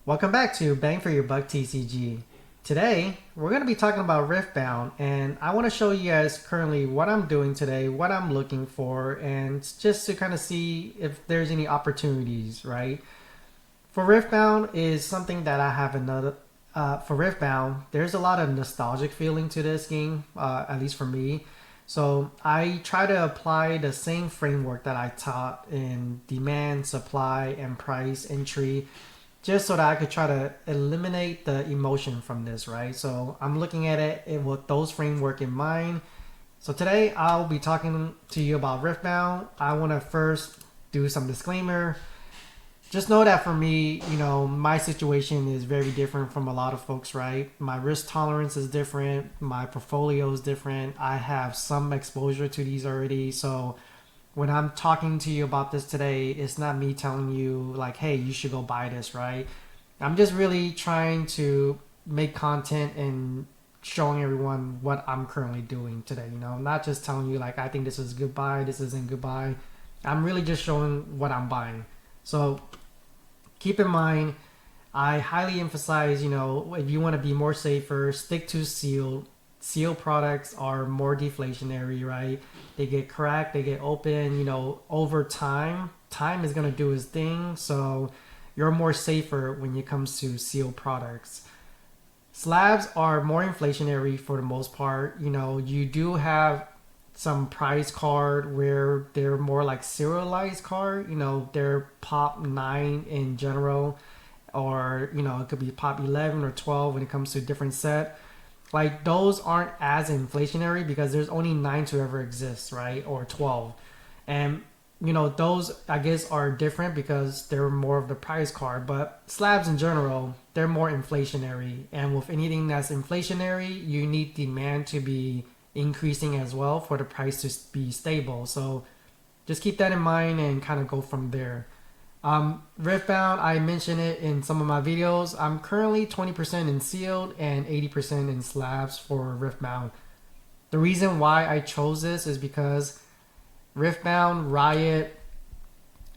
Welcome back to Bang for Your Buck TCG. Today, we're going to be talking about Riftbound, and I want to show you guys currently what I'm doing today, what I'm looking for, and just to kind of see if there's any opportunities, right? For Riftbound is something that I have another. For Riftbound, there's a lot of nostalgic feeling to this game, at least for me. So I try to apply the same framework that I taught in demand, supply, and price entry just so that I could try to eliminate the emotion from this, right? So I'm looking at it with those framework in mind. So today I'll be talking to you about Riftbound. I want to first do some disclaimer. Just know that for me, my situation is very different from a lot of folks, right? My risk tolerance is different. My portfolio is different. I have some exposure to these already. So when I'm talking to you about this today, it's not me telling you like, hey, you should go buy this, right? I'm just really trying to make content and showing everyone what I'm currently doing today, not just telling you like, I think this is good buy, this isn't good buy. I'm really just showing what I'm buying. So keep in mind, I highly emphasize, if you want to be more safer, stick to sealed. Sealed products are more deflationary, right? They get cracked, they get open, over time. Time is going to do its thing, so you're more safer when it comes to sealed products. Slabs are more inflationary for the most part. You do have some price card where they're more like serialized card. They're pop 9 in general, or it could be pop 11 or 12 when it comes to different set. Like those aren't as inflationary because there's only 9 to ever exist, right? Or 12. And those I guess are different because they're more of the price card, but slabs in general, they're more inflationary. And with anything that's inflationary, you need demand to be increasing as well for the price to be stable. So just keep that in mind and kind of go from there. Riftbound, I mentioned it in some of my videos. I'm currently 20% in sealed and 80% in slabs for Riftbound. The reason why I chose this is because Riftbound, Riot,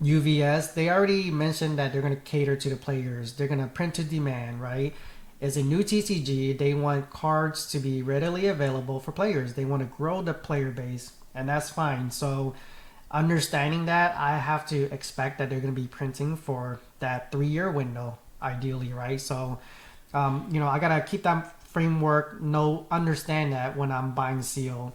UVS, they already mentioned that they're going to cater to the players. They're going to print to demand, right? As a new TCG, they want cards to be readily available for players. They want to grow the player base, and that's fine. So understanding that, I have to expect that they're going to be printing for that 3-year window, ideally, right? So, I got to keep that framework, understand that when I'm buying seal.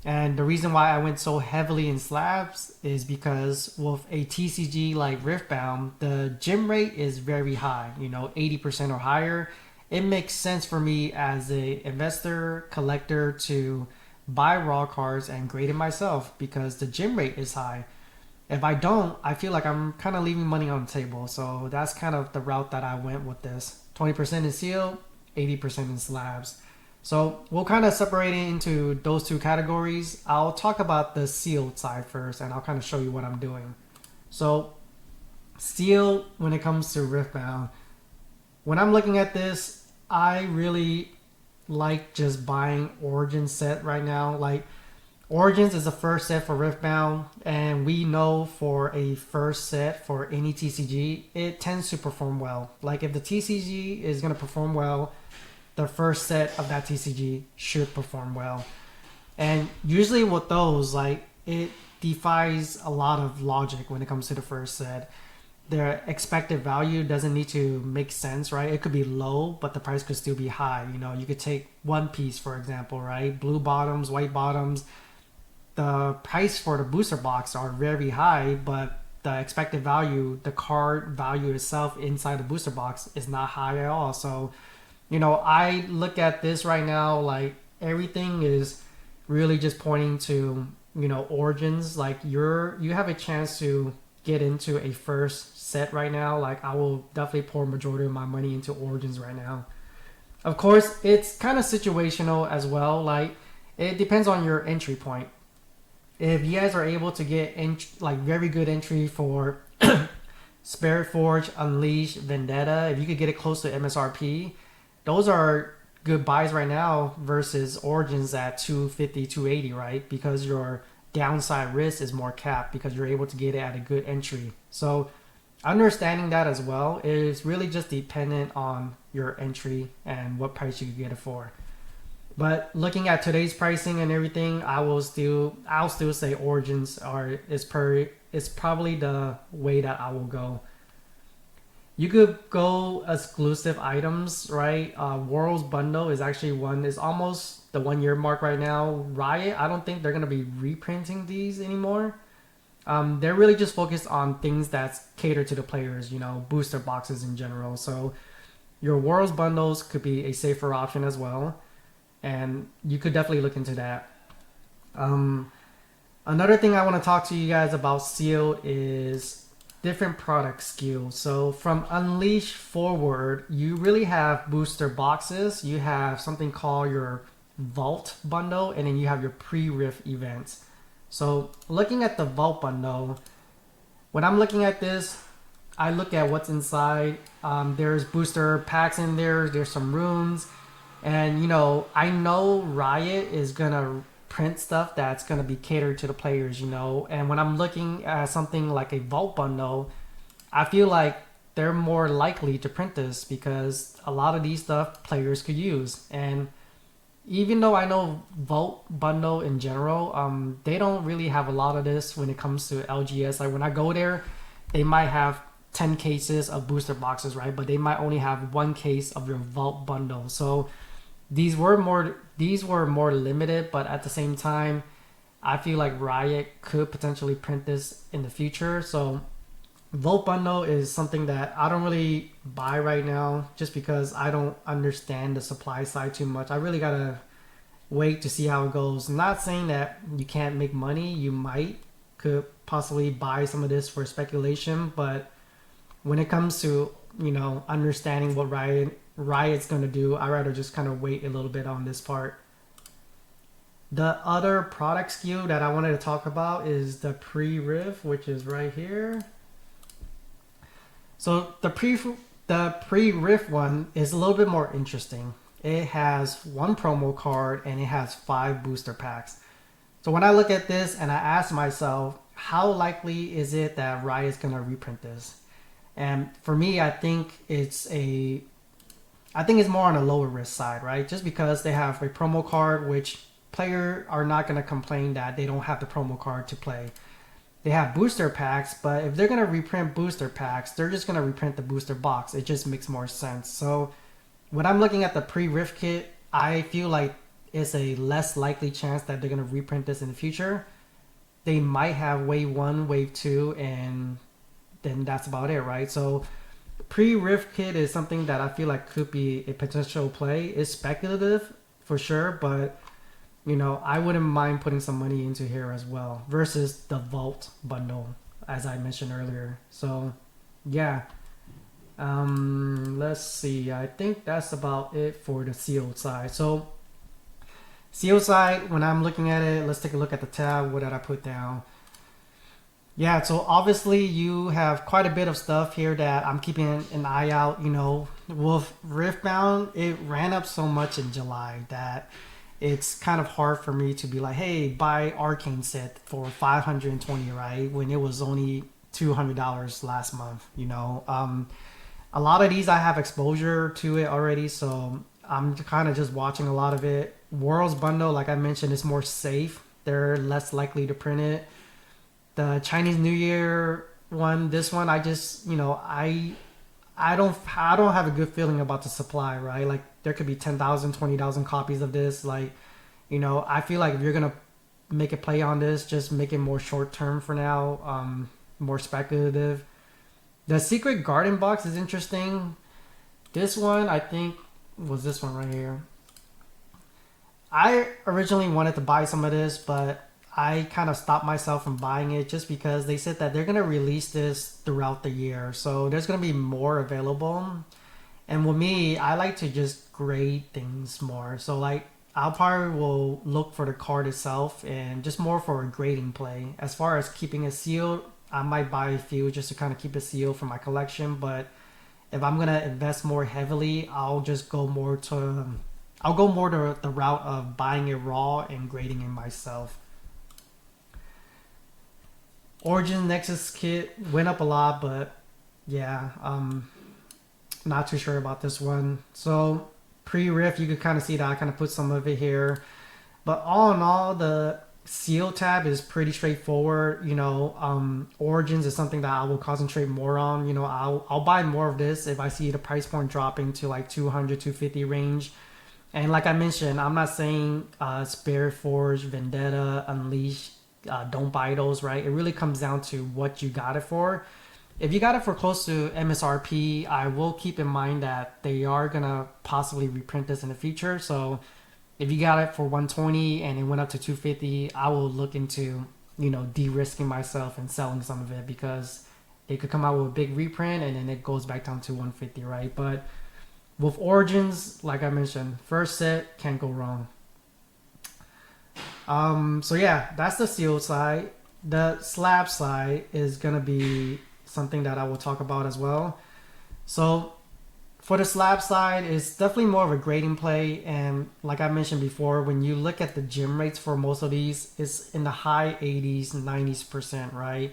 And the reason why I went so heavily in slabs is because with a TCG like Riftbound, the gem rate is very high, 80% or higher. It makes sense for me as a investor, collector to buy raw cards and grade it myself because the gem rate is high. If I don't, I feel like I'm kind of leaving money on the table. So that's kind of the route that I went with this. 20% in seal, 80% in slabs. So we'll kind of separate it into those two categories. I'll talk about the sealed side first and I'll kind of show you what I'm doing. So sealed, when it comes to Riftbound, when I'm looking at this, I really like just buying Origin set right now. Like Origins is the first set for Riftbound, and we know for a first set for any TCG, it tends to perform well. Like if the TCG is going to perform well, the first set of that TCG should perform well. And usually with those, like it defies a lot of logic when it comes to the first set. Their expected value doesn't need to make sense, right? It could be low, but the price could still be high. You could take One Piece, for example, right? Blue bottoms, white bottoms. The price for the booster box are very high, but the expected value, the card value itself inside the booster box is not high at all. So, I look at this right now, like everything is really just pointing to, Origins. Like you have a chance to get into a first set right now. Like I will definitely pour majority of my money into Origins right now. Of course, it's kind of situational as well. Like it depends on your entry point. If you guys are able to get very good entry for Spirit Forge, Unleash, Vendetta, if you could get it close to MSRP, those are good buys right now versus Origins at 250, 280, right? Because your downside risk is more capped because you're able to get it at a good entry. So Understanding that as well is really just dependent on your entry and what price you could get it for. But looking at today's pricing and everything, I'll still say Origins is probably the way that I will go. You could go exclusive items, right? Worlds Bundle is actually is almost the 1 year mark right now. Riot, I don't think they're gonna be reprinting these anymore. They're really just focused on things that cater to the players, booster boxes in general. So your Worlds bundles could be a safer option as well, and you could definitely look into that. Um, Another thing I want to talk to you guys about sealed is different product skills. So from Unleash forward, you really have booster boxes. You have something called your Vault bundle, and then you have your pre-riff events. So looking at the Vault bundle, when I'm looking at this, I look at what's inside. There's booster packs in there. There's some runes, and I know Riot is gonna print stuff that's gonna be catered to the players. And when I'm looking at something like a Vault bundle, I feel like they're more likely to print this because a lot of these stuff players could use. And even though I know Vault bundle in general, they don't really have a lot of this when it comes to LGS. Like when I go there, they might have 10 cases of booster boxes, right? But they might only have one case of your Vault bundle. So these were more limited, but at the same time, I feel like Riot could potentially print this in the future. So Vault bundle is something that I don't really buy right now just because I don't understand the supply side too much. I really gotta wait to see how it goes. I'm not saying that you can't make money. You could possibly buy some of this for speculation, but when it comes to understanding what Riot's gonna do, I rather just kind of wait a little bit on this part. The other product SKU that I wanted to talk about is the pre-riff, which is right here. So the pre-riff one is a little bit more interesting. It has one promo card and it has 5 booster packs. So when I look at this and I ask myself, how likely is it that Riot's gonna reprint this? And for me, I think it's more on a lower risk side, right? Just because they have a promo card, which players are not gonna complain that they don't have the promo card to play. They have booster packs, but if they're gonna reprint booster packs, they're just gonna reprint the booster box. It just makes more sense. So when I'm looking at the pre-riff kit, I feel like it's a less likely chance that they're gonna reprint this in the future. They might have wave 1, wave 2, and then that's about it, right? So pre-riff kit is something that I feel like could be a potential play. It's speculative for sure, but I wouldn't mind putting some money into here as well versus the Vault bundle, as I mentioned earlier. So, yeah. Let's see. I think that's about it for the sealed side. So, sealed side, when I'm looking at it, let's take a look at the tab. What did I put down? Yeah, so obviously you have quite a bit of stuff here that I'm keeping an eye out. With Riftbound, it ran up so much in July that it's kind of hard for me to be like, hey, buy Arcane set for 520, right? When it was only $200 last month. A lot of these I have exposure to it already, so I'm kind of just watching a lot of it. Worlds bundle, like I mentioned, is more safe. They're less likely to print it. The Chinese New Year one, this one, I just, I don't have a good feeling about the supply, right? Like there could be 10,000, 20,000 copies of this. Like, I feel like if you're gonna make a play on this, just make it more short term for now, more speculative. The Secret Garden box is interesting. This one, I think, was this one right here. I originally wanted to buy some of this, but I kind of stopped myself from buying it just because they said that they're going to release this throughout the year. So there's going to be more available. And with me, I like to just grade things more. So like I'll probably will look for the card itself and just more for a grading play. As far as keeping it sealed, I might buy a few just to kind of keep it sealed for my collection. But if I'm going to invest more heavily, I'll go more to the route of buying it raw and grading it myself. Origin Nexus kit went up a lot, but Yeah, not too sure about this one. So pre-riff, you could kind of see that I kind of put some of it here. But all in all, the seal tab is pretty straightforward. Origins is something that I will concentrate more on. I'll buy more of this if I see the price point dropping to like 200, 250 range. And like I mentioned, I'm not saying Spirit Forge, Vendetta, Unleash, don't buy those, right? It really comes down to what you got it for. If you got it for close to MSRP, I will keep in mind that they are gonna possibly reprint this in the future. So if you got it for 120 and it went up to 250, I will look into de-risking myself and selling some of it because it could come out with a big reprint and then it goes back down to 150, right? But with Origins, like I mentioned, first set can't go wrong. So yeah, that's the seal side. The slab side is gonna be something that I will talk about as well. So for the slab side, it's definitely more of a grading play, and like I mentioned before, when you look at the gem rates for most of these, it's in the high 80s, 90s%, right?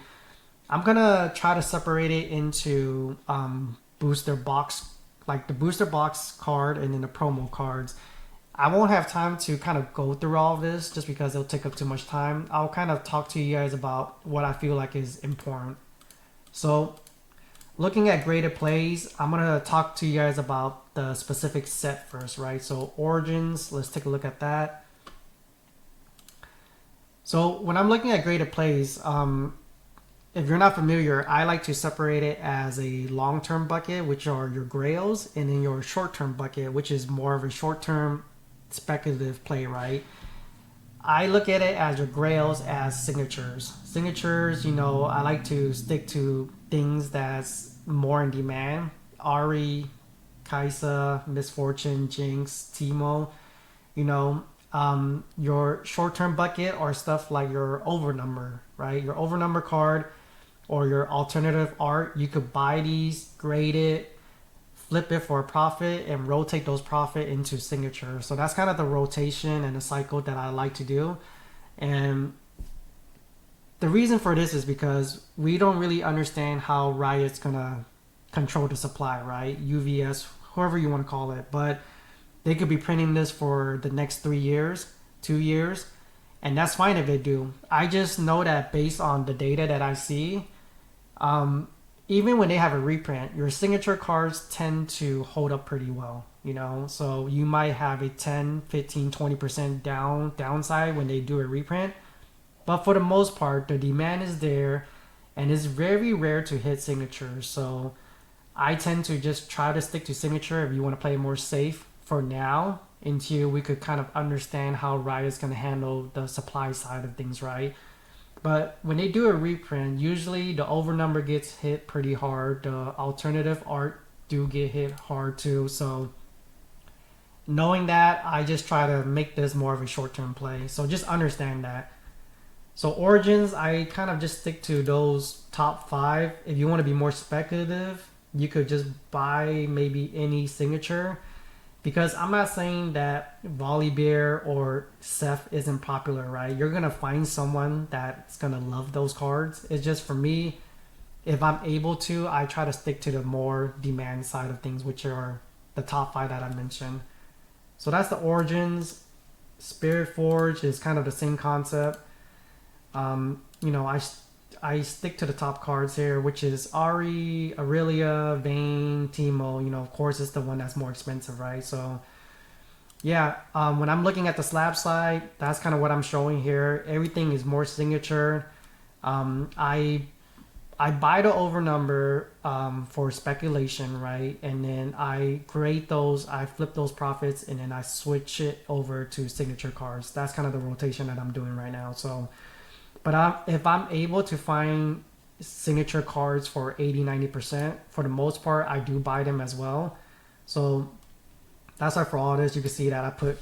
I'm gonna try to separate it into booster box, like the booster box card and then the promo cards. I won't have time to kind of go through all of this just because it'll take up too much time. I'll kind of talk to you guys about what I feel like is important. So looking at graded plays, I'm going to talk to you guys about the specific set first, right? So Origins, let's take a look at that. So when I'm looking at graded plays, if you're not familiar, I like to separate it as a long-term bucket, which are your grails, and then your short-term bucket, which is more of a short-term speculative play, right? I look at it as your grails as signatures. Signatures, I like to stick to things that's more in demand. Ari, Kaisa, Misfortune, Jinx, Timo, your short-term bucket or stuff like your overnumber, right? Your overnumber card or your alternative art. You could buy these, grade it, flip it for a profit, and rotate those profit into signatures. So that's kind of the rotation and the cycle that I like to do. And the reason for this is because we don't really understand how Riot's gonna control the supply, right? UVS, whoever you want to call it, but they could be printing this for the next 3 years, 2 years, and that's fine if they do. I just know that based on the data that I see, even when they have a reprint, your signature cards tend to hold up pretty well, So you might have a 10, 15, 20% downside when they do a reprint. But for the most part, the demand is there and it's very rare to hit signatures. So I tend to just try to stick to signature if you want to play more safe for now until we could kind of understand how Riot's going to handle the supply side of things, right? But when they do a reprint, usually the overnumber gets hit pretty hard. The alternative art do get hit hard too. So knowing that, I just try to make this more of a short-term play. So just understand that. So Origins, I kind of just stick to those top 5. If you want to be more speculative, you could just buy maybe any signature. Because I'm not saying that Volibear or Seth isn't popular, right? You're going to find someone that's going to love those cards. It's just for me, if I'm able to, I try to stick to the more demand side of things, which are the top 5 that I mentioned. So that's the Origins. Spirit Forge is kind of the same concept. I stick to the top cards here, which is Ari, Aurelia, Vayne, Timo. Of course, it's the one that's more expensive, right? So, yeah, when I'm looking at the slab side, that's kind of what I'm showing here. Everything is more signature. I buy the overnumber for speculation, right? And then I grade those, I flip those profits, and then I switch it over to signature cards. That's kind of the rotation that I'm doing right now. So. But if I'm able to find signature cards for 80, 90%, for the most part, I do buy them as well. So that's why for all this, you can see that I put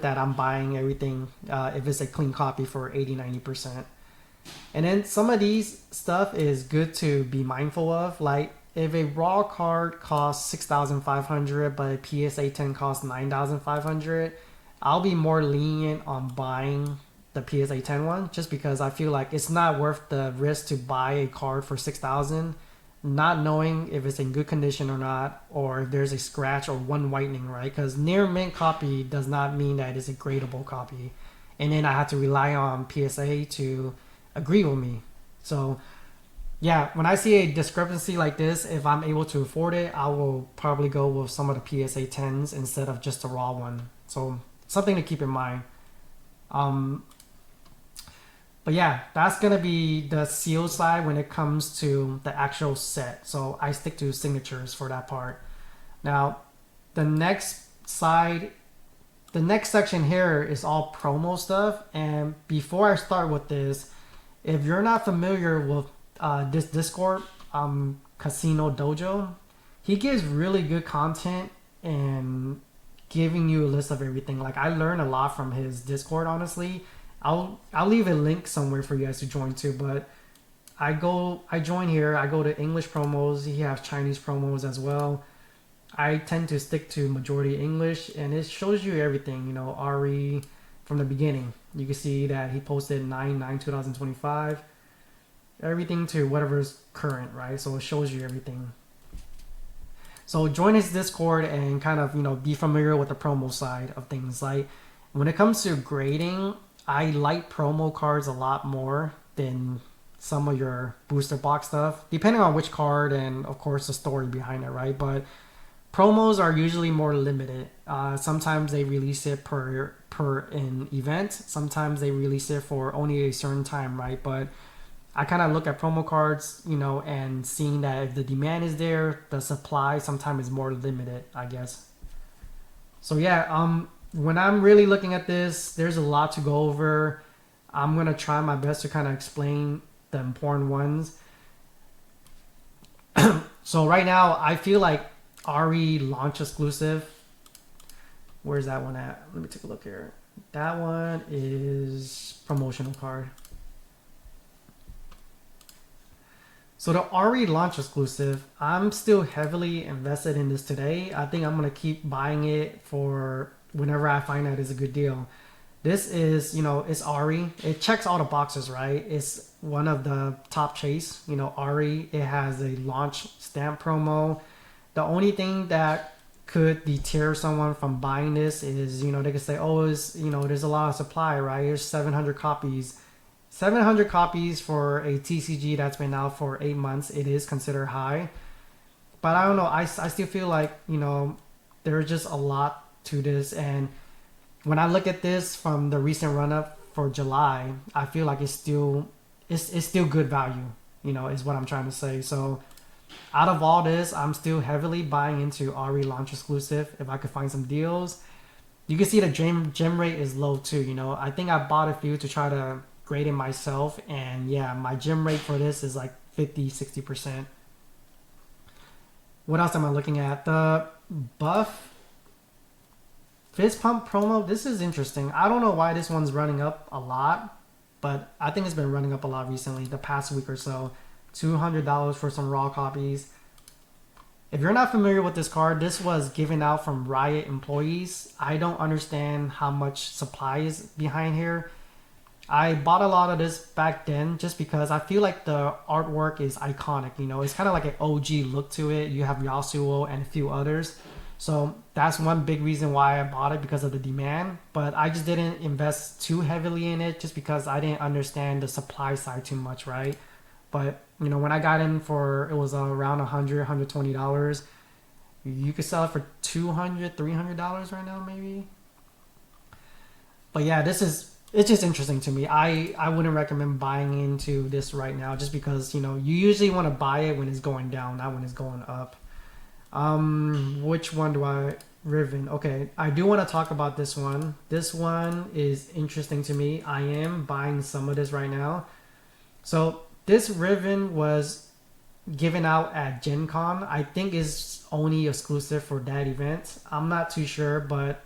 that I'm buying everything if it's a clean copy for 80, 90%. And then some of these stuff is good to be mindful of. Like if a raw card costs 6,500, but a PSA 10 costs 9,500, I'll be more lenient on buying the PSA 10 one, just because I feel like it's not worth the risk to buy a card for 6,000, not knowing if it's in good condition or not, or if there's a scratch or one whitening, right? Because near mint copy does not mean that it's a gradable copy, and then I have to rely on PSA to agree with me. So yeah, when I see a discrepancy like this, if I'm able to afford it, I will probably go with some of the PSA 10s instead of just a raw one. So something to keep in mind. Um, but yeah, that's gonna be the seal side when it comes to the actual set. So I stick to signatures for that part. Now, the next side, the next section here is all promo stuff. And before I start with this, if you're not familiar with this Discord, Casino Dojo, he gives really good content and giving you a list of everything. Like I learned a lot from his Discord, honestly. I'll leave a link somewhere for you guys to join too. But I join here. I go to English promos. He has Chinese promos as well. I tend to stick to majority English, and it shows you everything. You know, Ari from the beginning. You can see that he posted 9/9/2025. Everything to whatever's current, right? So it shows you everything. So join his Discord and kind of, you know, be familiar with the promo side of things. Like when it comes to grading, I like promo cards a lot more than some of your booster box stuff, depending on which card and of course the story behind it, right? But promos are usually more limited. Sometimes they release it per an event. Sometimes they release it for only a certain time, right? But I kind of look at promo cards, you know, and seeing that if the demand is there, the supply sometimes is more limited, I guess. So yeah, when I'm really looking at this, there's a lot to go over. I'm gonna try my best to kind of explain the important ones. So right now, I feel like RE launch exclusive. Where's that one at? Let me take a look here. That one is promotional card. So the RE launch exclusive, I'm still heavily invested in this today. I think I'm going to keep buying it for whenever I find out it's a good deal. This is, you know, it's RE. It checks all the boxes, right? It's one of the top chase, you know, RE. It has a launch stamp promo. The only thing that could deter someone from buying this is, you know, they could say, oh, it's, you know, there's a lot of supply, right? There's 700 copies. 700 copies for a TCG that's been out for 8 months, it is considered high. But I don't know, I still feel like, you know, there's just a lot to this. And when I look at this from the recent run-up for July, I feel like it's still good value, you know, is what I'm trying to say. So out of all this, I'm still heavily buying into RE launch exclusive if I could find some deals. You can see the gem rate is low too, you know. I think I bought a few to try to grade it myself, and yeah, my gem rate for this is like 50-60%. What else am I looking at? The buff fist pump promo, this is interesting. I don't know why this one's running up a lot, but I think it's been running up a lot recently, the past week or so. $200 for some raw copies. If you're not familiar with this card, this was given out from Riot employees. I don't understand how much supply is behind here. I bought a lot of this back then just because I feel like the artwork is iconic. You know, it's kind of like an OG look to it. You have Yasuo and a few others. So that's one big reason why I bought it, because of the demand. But I just didn't invest too heavily in it just because I didn't understand the supply side too much, right? But, you know, when I got in for, it was around $100, $120. You could sell it for $200, $300 right now, maybe. But yeah, it's just interesting to me. I wouldn't recommend buying into this right now just because, you know, you usually want to buy it when it's going down, not when it's going up. Which one do I... Riven. Okay, I do want to talk about this one. This one is interesting to me. I am buying some of this right now. So this Riven was given out at Gen Con. I think is only exclusive for that event. I'm not too sure, but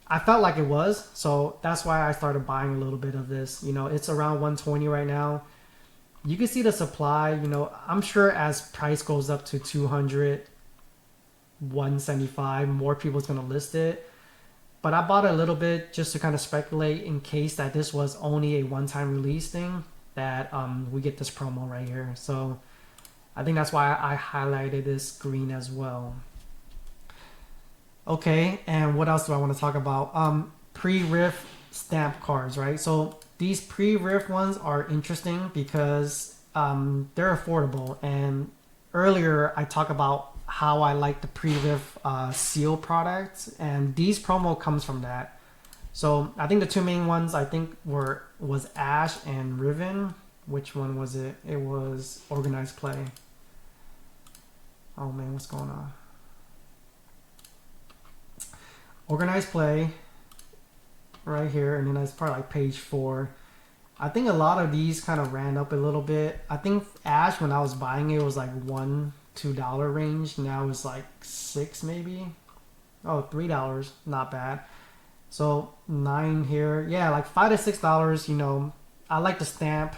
I felt like it was, so that's why I started buying a little bit of this. You know, it's around 120 right now. You can see the supply. You know, I'm sure as price goes up to 200, 175, more people's gonna list it. But I bought a little bit just to kind of speculate in case that this was only a one-time release thing, that we get this promo right here. So I think that's why I highlighted this green as well. Okay, and what else do I want to talk about? Pre-riff stamp cards, right? So these pre-riff ones are interesting because they're affordable. And earlier I talked about how I like the pre-riff seal products, and these promo comes from that. So I think the two main ones I think was Ash and Riven. Which one was it? It was Organized Play. Oh man, what's going on? Organized Play right here, and then that's probably like page 4. I think a lot of these kind of ran up a little bit. I think Ash, when I was buying it, was like $1-2 range. Now it's like $6 maybe. Oh, $3, not bad. So 9 here, yeah, like $5 to $6. You know, I like the stamp.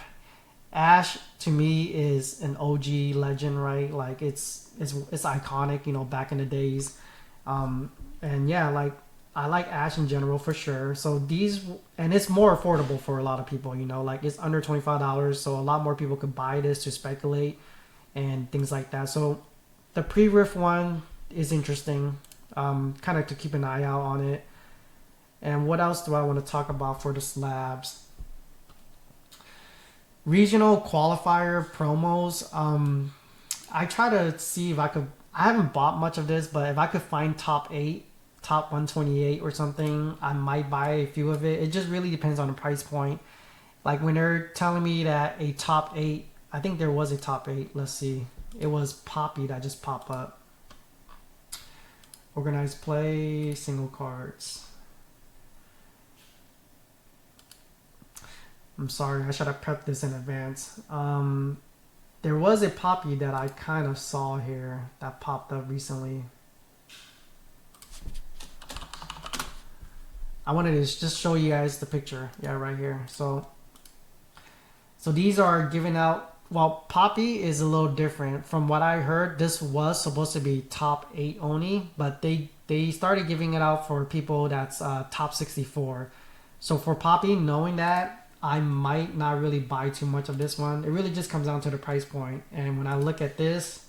Ash to me is an OG legend, right? Like it's iconic, you know, back in the days. And yeah, like I like Ash in general for sure. So these, and it's more affordable for a lot of people, you know, like it's under $25, so a lot more people could buy this to speculate and things like that. So the pre-riff one is interesting, kind of to keep an eye out on it. And what else do I want to talk about for the slabs? Regional qualifier promos. I try to see if I could. I haven't bought much of this, but if I could find top 8, top 128 or something, I might buy a few of it. It just really depends on the price point. Like when they're telling me that a top 8, I think there was a top 8. Let's see. It was Poppy that just popped up. Organized Play, single cards. I'm sorry, I should have prepped this in advance. There was a Poppy that I kind of saw here that popped up recently. I wanted to just show you guys the picture. Yeah, right here. So these are given out. Well, Poppy is a little different. From what I heard, this was supposed to be top 8 only, but they started giving it out for people that's top 64. So for Poppy, knowing that, I might not really buy too much of this one. It really just comes down to the price point. And when I look at this,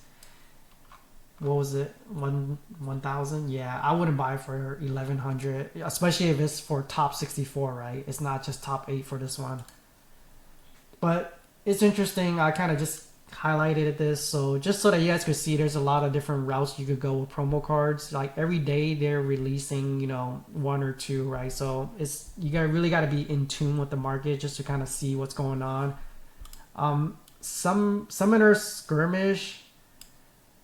what was it? 1,000? Yeah, I wouldn't buy it for 1,100, especially if it's for top 64, right? It's not just top 8 for this one. But it's interesting. I kind of just highlighted this so just so that you guys could see there's a lot of different routes you could go with promo cards. Like every day they're releasing, you know, 1 or 2, right? So it's really got to be in tune with the market just to kind of see what's going on. Some Summoner Skirmish,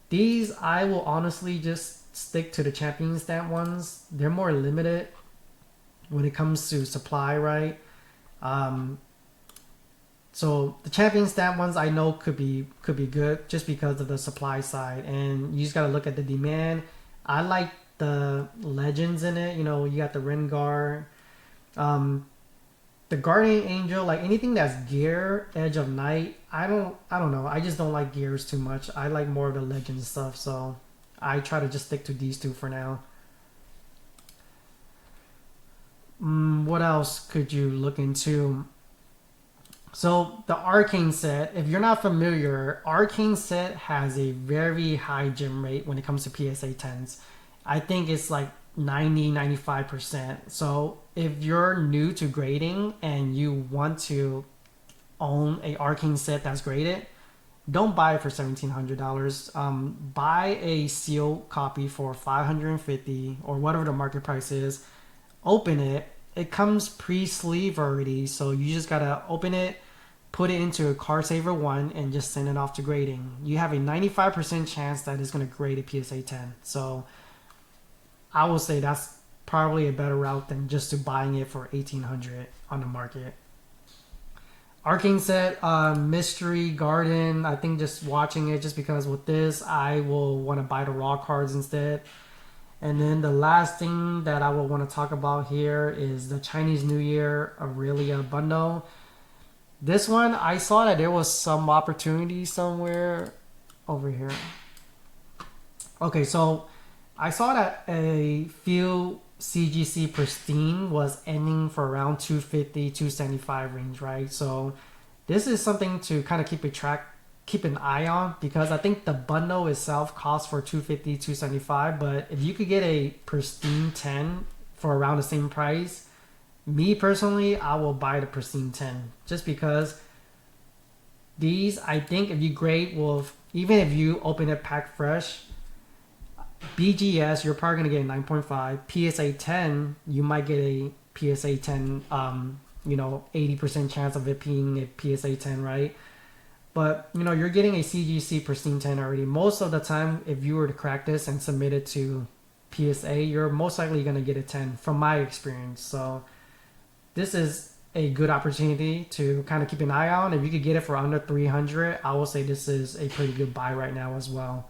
these I will honestly just stick to the champion stamp ones. They're more limited when it comes to supply, right? So the champion stamp ones I know could be good just because of the supply side, and you just gotta look at the demand. I like the legends in it. You know, you got the Rengar, the Guardian Angel, like anything that's gear, Edge of Night. I don't know. I just don't like gears too much. I like more of the legends stuff. So I try to just stick to these 2 for now. What else could you look into? So the Arcane set, if you're not familiar, Arcane set has a very high gem rate when it comes to PSA 10s. I think it's like 90-95%. So if you're new to grading and you want to own a Arcane set that's graded, don't buy it for $1,700. Buy a sealed copy for $550 or whatever the market price is. Open it. It comes pre-sleeve already, so you just gotta open it, put it into a Card Saver 1, and just send it off to grading. You have a 95% chance that it's gonna grade a PSA 10. So I will say that's probably a better route than just to buying it for $1,800 on the market. Arcane set, Mystery Garden. I think just watching it, just because with this I will want to buy the raw cards instead. And then the last thing that I will want to talk about here is the Chinese New Year Aurelia bundle. This one, I saw that there was some opportunity somewhere over here. Okay, so I saw that a few CGC pristine was ending for around 250, 275 range, right? So this is something to kind of keep an eye on, because I think the bundle itself costs for 250, 275, but if you could get a pristine 10 for around the same price, me personally, I will buy the pristine 10 just because these, I think if you grade with, even if you open it packed fresh, BGS, you're probably going to get a 9.5. PSA 10, you might get a PSA 10, 80% chance of it being a PSA 10, right? But, you're getting a CGC Pristine 10 already. Most of the time, if you were to crack this and submit it to PSA, you're most likely going to get a 10 from my experience. So this is a good opportunity to kind of keep an eye on. If you could get it for under 300, I will say this is a pretty good buy right now as well.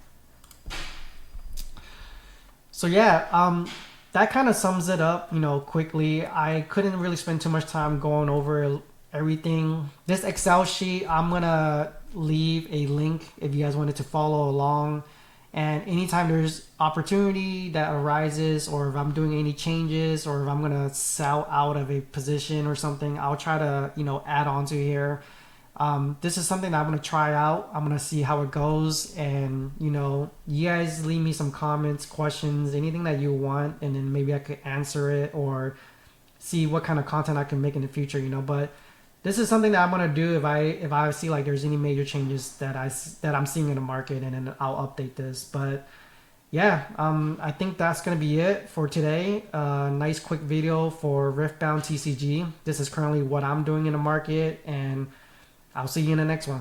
So yeah, that kind of sums it up, quickly. I couldn't really spend too much time going over everything. This Excel sheet, I'm gonna leave a link if you guys wanted to follow along. And anytime there's opportunity that arises, or if I'm doing any changes, or if I'm gonna sell out of a position or something, I'll try to, add on to here. This is something that I'm gonna try out. I'm gonna see how it goes, and you guys leave me some comments, questions, anything that you want, and then maybe I could answer it or see what kind of content I can make in the future. But this is something that I'm gonna do if I see like there's any major changes that I'm seeing in the market, and then I'll update this. But yeah, I think that's gonna be it for today. Nice quick video for Riftbound TCG. This is currently what I'm doing in the market, and I'll see you in the next one.